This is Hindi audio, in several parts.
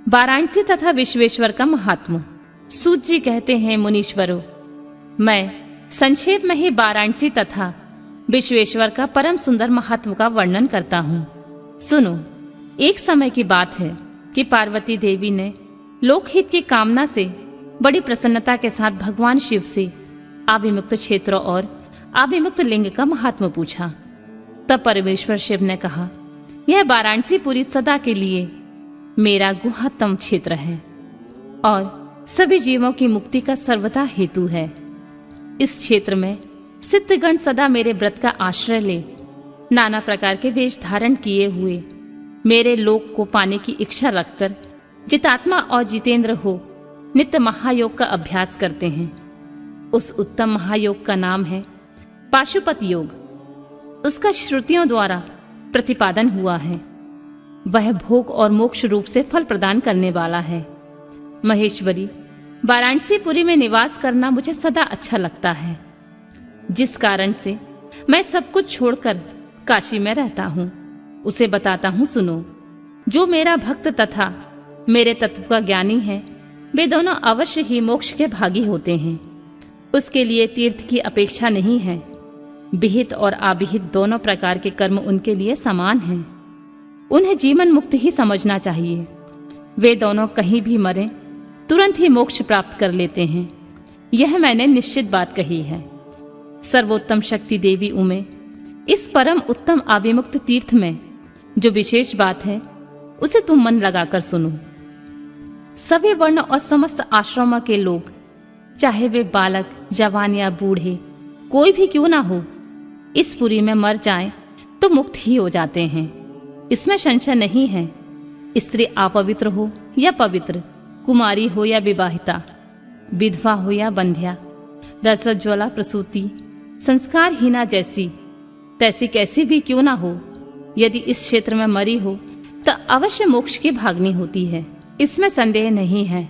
वाराणसी तथा विश्वेश्वर का महात्मा। सूत जी कहते हैं, मुनीश्वरों, मैं संक्षेप में ही वाराणसी तथा विश्वेश्वर का परम सुंदर महात्मा का वर्णन करता हूँ। सुनो। एक समय की बात है कि पार्वती देवी ने लोकहित की कामना से बड़ी प्रसन्नता के साथ भगवान शिव से आभिमुक्त क्षेत्र और आभिमुक्त लिंग का महात्मा पूछा। तब परमेश्वर शिव ने कहा, यह वाराणसी पुरी सदा के लिए मेरा गुहातम क्षेत्र है और सभी जीवों की मुक्ति का सर्वथा हेतु है। इस क्षेत्र में सिद्धगण सदा मेरे व्रत का आश्रय ले नाना प्रकार के वेश धारण किए हुए मेरे लोक को पाने की इच्छा रखकर जितात्मा और जितेंद्र हो नित्य महायोग का अभ्यास करते हैं। उस उत्तम महायोग का नाम है पाशुपत योग। उसका श्रुतियों द्वारा प्रतिपादन हुआ है। वह भोग और मोक्ष रूप से फल प्रदान करने वाला है। महेश्वरी, वाराणसीपुरी में निवास करना मुझे सदा अच्छा लगता है, जिस कारण से मैं सब कुछ छोड़कर काशी में रहता हूँ। उसे बताता हूँ, सुनो। जो मेरा भक्त तथा मेरे तत्व का ज्ञानी है, वे दोनों अवश्य ही मोक्ष के भागी होते हैं। उसके लिए तीर्थ की अपेक्षा नहीं है। विहित और अविहित दोनों प्रकार के कर्म उनके लिए समान हैं। उन्हें जीवन मुक्त ही समझना चाहिए। वे दोनों कहीं भी मरें, तुरंत ही मोक्ष प्राप्त कर लेते हैं। यह मैंने निश्चित बात कही है। सर्वोत्तम शक्ति देवी उमे, इस परम उत्तम आभिमुक्त तीर्थ में जो विशेष बात है, उसे तुम मन लगाकर सुनो। सभी वर्ण और समस्त आश्रमों के लोग, चाहे वे बालक, जवान या बूढ़े, कोई भी क्यों ना हो, इस पुरी में मर जाएं तो मुक्त ही हो जाते हैं। इसमें संशय नहीं है। स्त्री अपवित्र हो या पवित्र, कुमारी हो या विवाहिता, विधवा हो या बंध्या, रसज्ज्वला प्रसूति, संस्कारहीना जैसी तैसी कैसी भी क्यों ना हो, यदि इस क्षेत्र में मरी हो तो अवश्य मोक्ष की भागनी होती है। इसमें संदेह नहीं है।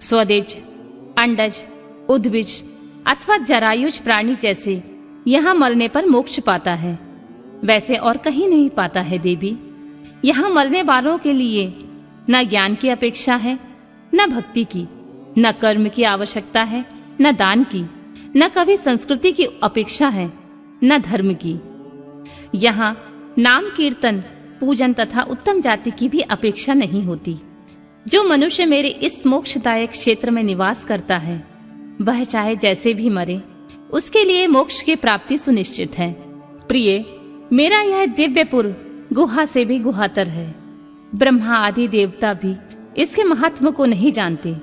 स्वदेज, अंडज, उद्भिज अथवा जरायुज प्राणी जैसे यहाँ मरने पर मोक्ष पाता है, वैसे और कहीं नहीं पाता है देवी। यहाँ मरने वालों के लिए न ज्ञान की अपेक्षा है, न भक्ति की, न कर्म की आवश्यकता है, न दान की, न कभी संस्कृति की अपेक्षा है, न धर्म की। यहाँ नाम कीर्तन, पूजन तथा उत्तम जाति की भी अपेक्षा नहीं होती। जो मनुष्य मेरे इस मोक्षदायक क्षेत्र में निवास करता है, वह चाहे जैसे भी मरे, उसके लिए मोक्ष की प्राप्ति सुनिश्चित है। प्रिय, मेरा यह दिव्यपुर गुहा से भी गुहातर है। ब्रह्मा आदि देवता भी इसके महात्म को नहीं जानते,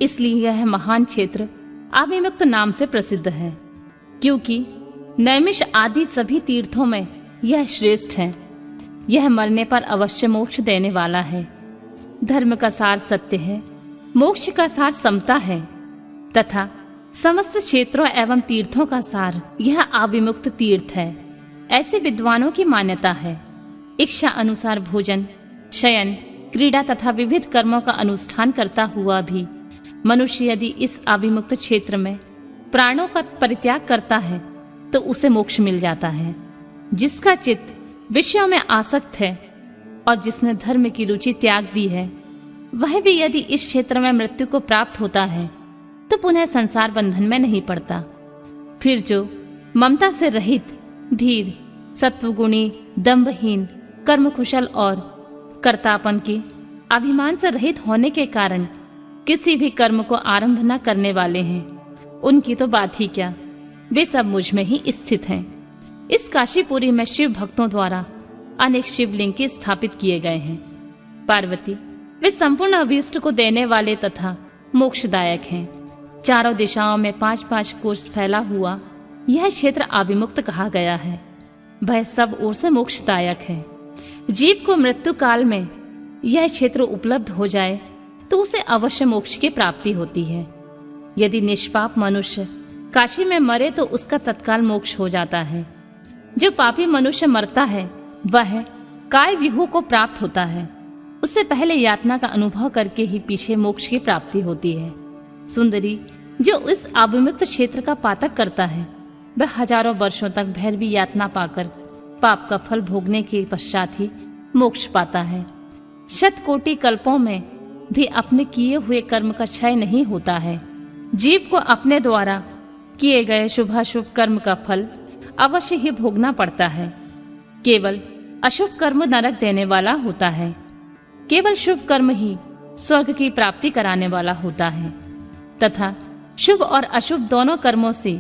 इसलिए यह महान क्षेत्र आभिमुक्त नाम से प्रसिद्ध है। क्योंकि नैमिष आदि सभी तीर्थों में यह श्रेष्ठ है। यह मरने पर अवश्य मोक्ष देने वाला है। धर्म का सार सत्य है, मोक्ष का सार समता है तथा समस्त क्षेत्रों एवं तीर्थों का सार यह आभिमुक्त तीर्थ है। ऐसे विद्वानों की मान्यता है। इच्छा अनुसार भोजन, शयन, क्रीड़ा तथा विविध कर्मों का अनुष्ठान करता हुआ भी मनुष्य यदि इस आभिमुक्त क्षेत्र में प्राणों का परित्याग करता है तो उसे मोक्ष मिल जाता है। जिसका चित्त विषयों में आसक्त है और जिसने धर्म की रुचि त्याग दी है, वह भी यदि इस क्षेत्र में मृत्यु को प्राप्त होता है तो पुनः संसार बंधन में नहीं पड़ता। फिर जो ममता से रहित, धीर, सत्वगुणी, दंभहीन, कर्मकुशल और कर्तापन के अभिमान से रहित होने के कारण किसी भी कर्म को आरंभ न करने वाले हैं, उनकी तो बात ही क्या, वे सब मुझ में ही स्थित हैं। इस काशीपुरी में शिव भक्तों द्वारा अनेक शिवलिंग के स्थापित किए गए हैं। पार्वती, वे संपूर्ण अभीष्ट को देने वाले तथा मोक्षदायक हैं। चारों दिशाओं में 5-5 कोस फैला हुआ यह क्षेत्र आभिमुक्त कहा गया है। वह सब ओर से मोक्षदायक है। जीव को मृत्यु काल में यह क्षेत्र उपलब्ध हो जाए तो उसे अवश्य मोक्ष की प्राप्ति होती है। यदि निष्पाप मनुष्य काशी में मरे तो उसका तत्काल मोक्ष हो जाता है। जो पापी मनुष्य मरता है वह काय विहू को प्राप्त होता है। उससे पहले यातना का अनुभव करके ही पीछे मोक्ष की प्राप्ति होती है। सुंदरी, जो इस आभिमुक्त क्षेत्र का पातक करता है, वह हजारों वर्षों तक भैरवी यातना पाकर पाप का फल भोगने के पश्चात ही मोक्ष पाता है। शतकोटि कल्पों में भी अपने किए हुए कर्म का क्षय नहीं होता है। जीव को अपने द्वारा किए गए शुभाशुभ कर्म का फल अवश्य ही भोगना पड़ता है। केवल अशुभ कर्म नरक देने वाला होता है। केवल शुभ कर्म ही स्वर्ग की प्राप्ति कराने वाला होता है तथा शुभ और अशुभ दोनों कर्मों से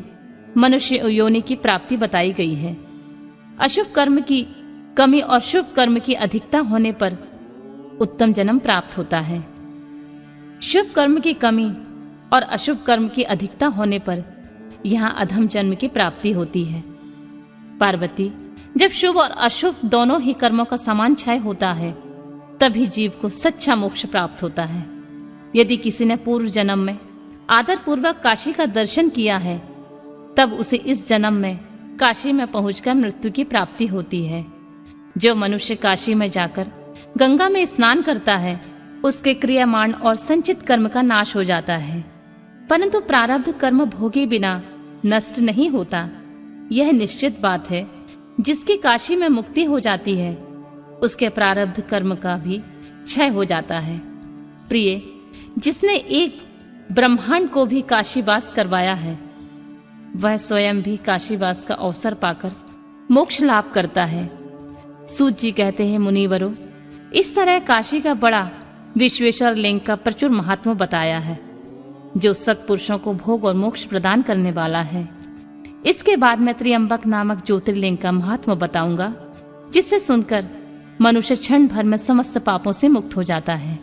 मनुष्य योनि की प्राप्ति बताई गई है। अशुभ कर्म की कमी और शुभ कर्म की अधिकता होने पर उत्तम जन्म प्राप्त होता है। शुभ कर्म की कमी और अशुभ कर्म की अधिकता होने पर यहाँ अधम जन्म की प्राप्ति होती है। पार्वती, जब शुभ और अशुभ दोनों ही कर्मों का समान क्षय होता है तभी जीव को सच्चा मोक्ष प्राप्त होता है। यदि किसी ने पूर्व जन्म में आदर पूर्वक काशी का दर्शन किया है तब उसे इस जन्म में काशी में पहुंचकर मृत्यु की प्राप्ति होती है। जो मनुष्य काशी में जाकर गंगा में स्नान करता है उसके क्रियामाण और संचित कर्म का नाश हो जाता है, परंतु प्रारब्ध कर्म भोगे बिना नष्ट नहीं होता। यह निश्चित बात है। जिसकी काशी में मुक्ति हो जाती है उसके प्रारब्ध कर्म का भी क्षय हो जाता है। प्रिय, जिसने एक ब्रह्मांड को भी काशीवास करवाया है वह स्वयं भी काशीवास का अवसर पाकर मोक्ष लाभ करता है। सूत जी कहते हैं, मुनिवरों, इस तरह काशी का बड़ा विश्वेश्वर लिंग का प्रचुर महात्मा बताया है जो सत्पुरुषों को भोग और मोक्ष प्रदान करने वाला है। इसके बाद मैं त्र्यंबक नामक ज्योतिर्लिंग का महात्मा बताऊंगा जिसे सुनकर मनुष्य क्षण भर में समस्त पापों से मुक्त हो जाता है।